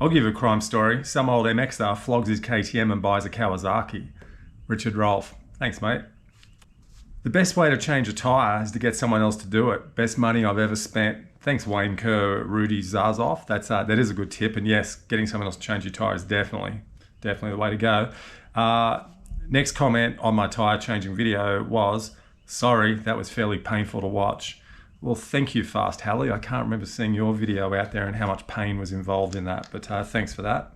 I'll give you a crime story. Some old MX star flogs his KTM and buys a Kawasaki. Richard Rolfe. Thanks, mate. The best way to change a tyre is to get someone else to do it. Best money I've ever spent. Thanks, Wayne Kerr, Rudy Zazoff. That is a good tip. And yes, getting someone else to change your tyre is definitely the way to go. Next comment on my tyre changing video was, sorry, that was fairly painful to watch. Well, thank you, Fast Harley. I can't remember seeing your video out there and how much pain was involved in that, but thanks for that.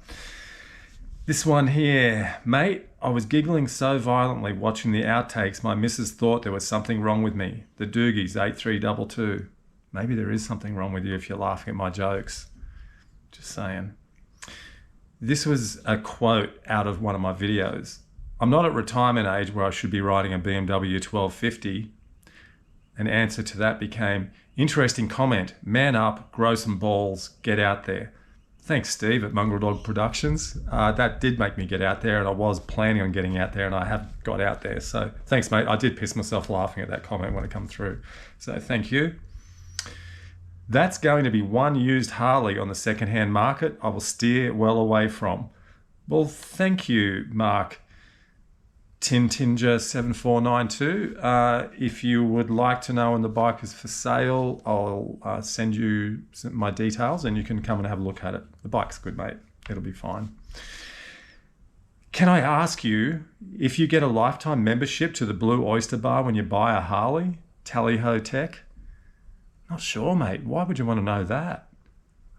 This one here, mate, I was giggling so violently watching the outtakes, my missus thought there was something wrong with me. The Doogies, 8322. Maybe there is something wrong with you if you're laughing at my jokes. Just saying. This was a quote out of one of my videos. I'm not at retirement age where I should be riding a BMW 1250. An answer to that became, interesting comment, man up, grow some balls, get out there. Thanks, Steve, at Mongrel Dog Productions. That did make me get out there, and I was planning on getting out there, and I have got out there. So thanks, mate. I did piss myself laughing at that comment when it come through. So thank you. That's going to be one used Harley on the second-hand market I will steer well away from. Well, thank you, Mark Tintinger7492. If you would like to know when the bike is for sale, I'll send you my details and you can come and have a look at it. The bike's good, mate. It'll be fine. Can I ask you if you get a lifetime membership to the Blue Oyster Bar when you buy a Harley? Tally-ho tech? Not sure, mate. Why would you want to know that?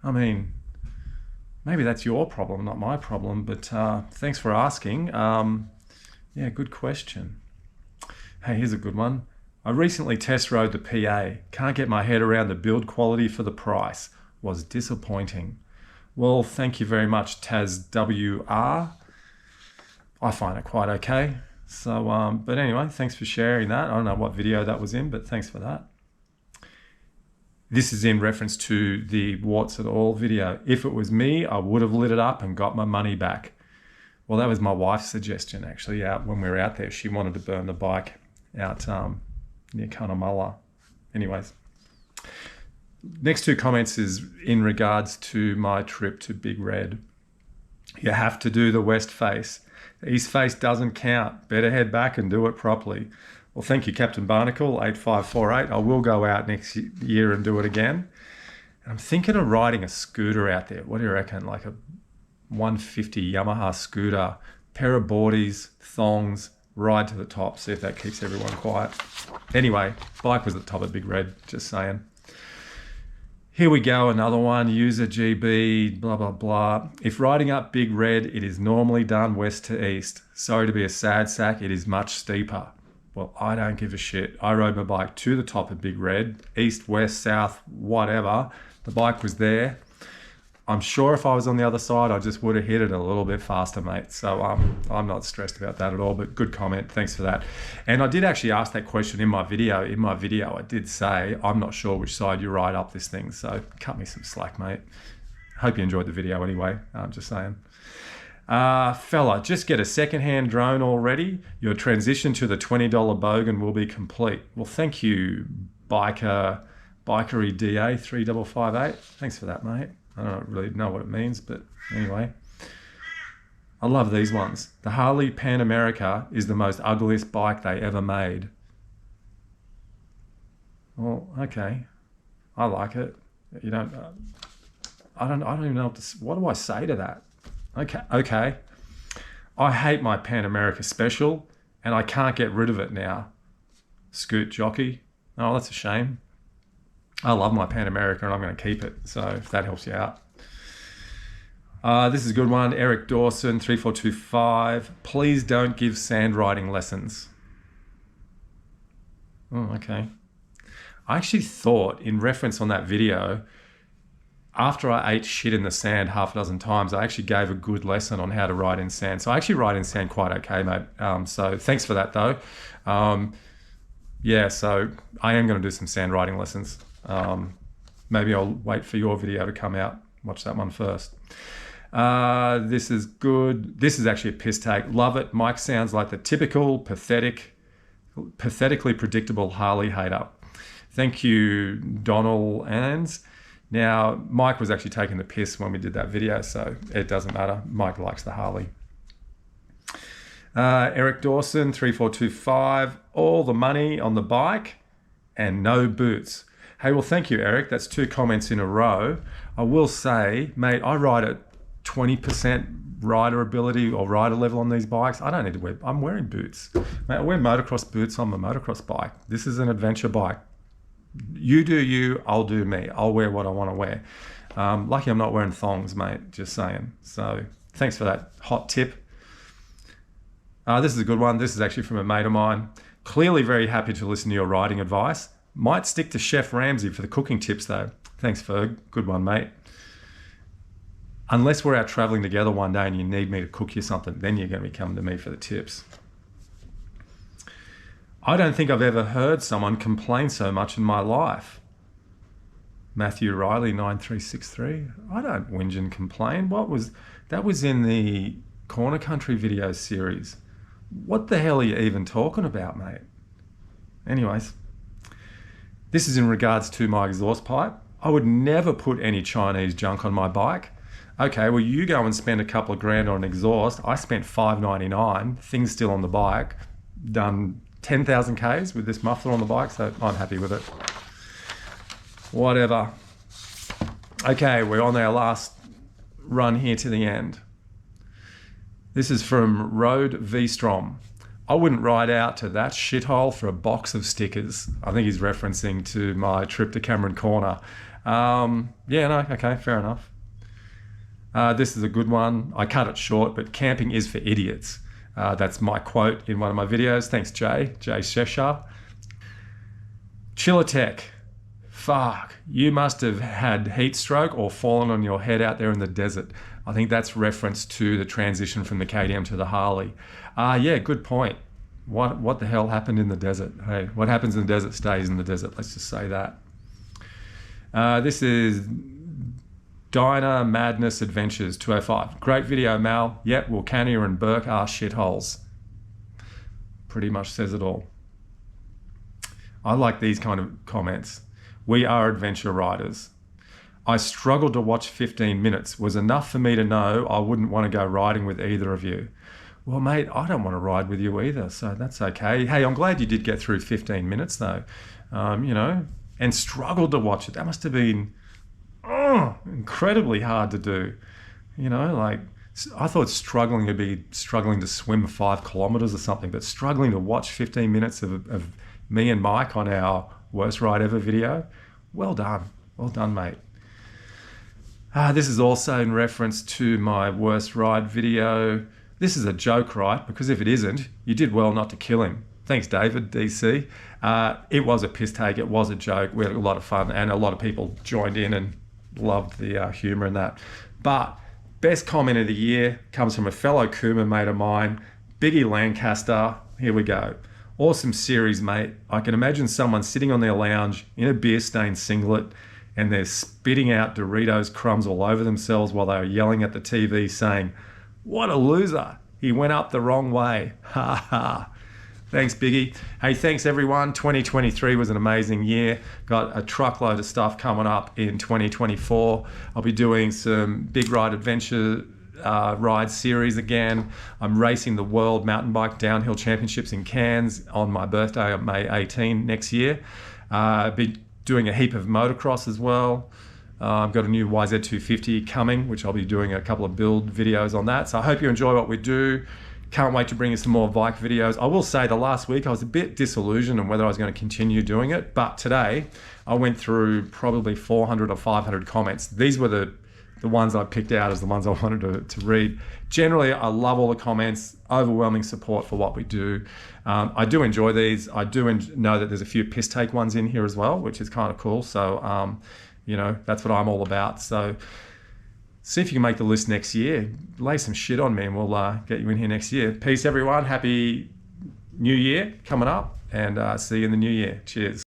I mean, maybe that's your problem, not my problem, but thanks for asking. Yeah, good question. Hey, here's a good one. I recently test rode the PA. Can't get my head around the build quality for the price. Was disappointing. Well, thank you very much, Taz WR. I find it quite okay. So, but anyway, thanks for sharing that. I don't know what video that was in, but thanks for that. This is in reference to the warts at all video. If it was me, I would have lit it up and got my money back. Well, that was my wife's suggestion, actually, out when we were out there. She wanted to burn the bike out near Cunnamulla. Anyways, next two comments is in regards to my trip to Big Red. You have to do the west face. The east face doesn't count. Better head back and do it properly. Well, thank you, Captain Barnacle, 8548. I will go out next year and do it again. And I'm thinking of riding a scooter out there. What do you reckon? Like a 150 Yamaha scooter, pair of boardies, thongs, ride to the top, see if that keeps everyone quiet. Anyway, bike was at the top of Big Red, just saying. Here we go, another one, user GB, blah, blah, blah. If riding up Big Red, it is normally done west to east. Sorry to be a sad sack, it is much steeper. Well, I don't give a shit. I rode my bike to the top of Big Red, east, west, south, whatever. The bike was there. I'm sure if I was on the other side, I just would have hit it a little bit faster, mate. So I'm not stressed about that at all, but good comment. Thanks for that. And I did actually ask that question in my video. In my video, I did say, I'm not sure which side you ride up this thing. So cut me some slack, mate. Hope you enjoyed the video anyway. I'm just saying. Fella, just get a secondhand drone already. Your transition to the $20 Bogan will be complete. Well, thank you, Bikery DA 3558. Thanks for that, mate. I don't really know what it means, but anyway. I love these ones. The Harley Pan America is the most ugliest bike they ever made. Well, okay. I like it. You don't. I don't even know what do I say to that. Okay. I hate my Pan America Special, and I can't get rid of it now. Scoot Jockey. Oh, that's a shame. I love my Pan America and I'm going to keep it. So if that helps you out. This is a good one. Eric Dawson, 3425. Please don't give sand riding lessons. Oh, okay. I actually thought in reference on that video, after I ate shit in the sand half a dozen times, I actually gave a good lesson on how to ride in sand. So I actually ride in sand quite okay, mate. So thanks for that though. Yeah, so I am going to do some sand riding lessons. Maybe I'll wait for your video to come out. Watch that one first. This is good. This is actually a piss take. Love it. Mike sounds like the typical pathetically predictable Harley hater. Thank you, Donald Ans. Now, Mike was actually taking the piss when we did that video, so it doesn't matter. Mike likes the Harley. Eric Dawson, 3425, all the money on the bike and no boots. Hey, well, thank you, Eric. That's 2 comments in a row. I will say, mate, I ride at 20% rider ability or rider level on these bikes. I don't need to wear, I'm wearing boots. Mate, I wear motocross boots on my motocross bike. This is an adventure bike. You do you, I'll do me. I'll wear what I want to wear. Lucky I'm not wearing thongs, mate, just saying. So thanks for that hot tip. This is a good one. This is actually from a mate of mine. Clearly very happy to listen to your riding advice. Might stick to Chef Ramsay for the cooking tips though. Thanks, Ferg. Good one, mate. Unless we're out traveling together one day and you need me to cook you something, then you're going to be coming to me for the tips. I don't think I've ever heard someone complain so much in my life. Matthew Riley, 9363. I don't whinge and complain. That was in the Corner Country video series. What the hell are you even talking about, mate? Anyways, this is in regards to my exhaust pipe. I would never put any Chinese junk on my bike. Okay, well, you go and spend a couple of grand on an exhaust. I spent $5.99, things still on the bike, done 10,000 Ks with this muffler on the bike, so I'm happy with it. Whatever. Okay, we're on our last run here to the end. This is from Road V Strom. I wouldn't ride out to that shithole for a box of stickers. I think he's referencing to my trip to Cameron Corner. Okay, fair enough. This is a good one. I cut it short, but camping is for idiots. That's my quote in one of my videos. Thanks, Jay Sheshar. Chillatech. Fuck, you must have had heat stroke or fallen on your head out there in the desert. I think that's reference to the transition from the KTM to the Harley. Yeah, good point. What the hell happened in the desert? Hey, what happens in the desert stays in the desert. Let's just say that. This is Diner Madness Adventures 205. Great video, Mal. Yep, Wilcannia and Burke are shitholes. Pretty much says it all. I like these kind of comments. We are adventure riders. I struggled to watch 15 minutes. Was enough for me to know I wouldn't want to go riding with either of you. Well, mate, I don't want to ride with you either, so that's okay. Hey, I'm glad you did get through 15 minutes though, and struggled to watch it. That must have been incredibly hard to do. I thought struggling to be struggling to swim 5 kilometers or something, but struggling to watch 15 minutes of me and Mike on our worst ride ever video. Well done, mate. This is also in reference to my worst ride video. This is a joke, right? Because if it isn't, you did well not to kill him. Thanks, David, DC. It was a piss take. It was a joke. We had a lot of fun and a lot of people joined in and loved the humour in that. But best comment of the year comes from a fellow Coomer mate of mine, Biggie Lancaster. Here we go. Awesome series, mate. I can imagine someone sitting on their lounge in a beer-stained singlet and they're spitting out Doritos crumbs all over themselves while they are yelling at the TV saying, "What a loser. He went up the wrong way." Ha ha. Thanks, Biggie. Hey, thanks, everyone. 2023 was an amazing year. Got a truckload of stuff coming up in 2024. I'll be doing some big ride adventure ride series again. I'm racing the World Mountain Bike Downhill Championships in Cairns on my birthday on May 18 next year. I'll be doing a heap of motocross as well. I've got a new YZ250 coming, which I'll be doing a couple of build videos on that. So I hope you enjoy what we do. Can't wait to bring you some more bike videos. I will say the last week I was a bit disillusioned on whether I was going to continue doing it, but today I went through probably 400 or 500 comments. These were the ones I picked out as the ones I wanted to read. Generally, I love all the comments, overwhelming support for what we do. I do enjoy these. I do know that there's a few piss take ones in here as well, which is kind of cool. So, that's what I'm all about. So see if you can make the list next year. Lay some shit on me and we'll get you in here next year. Peace, everyone. Happy New Year coming up and see you in the new year. Cheers.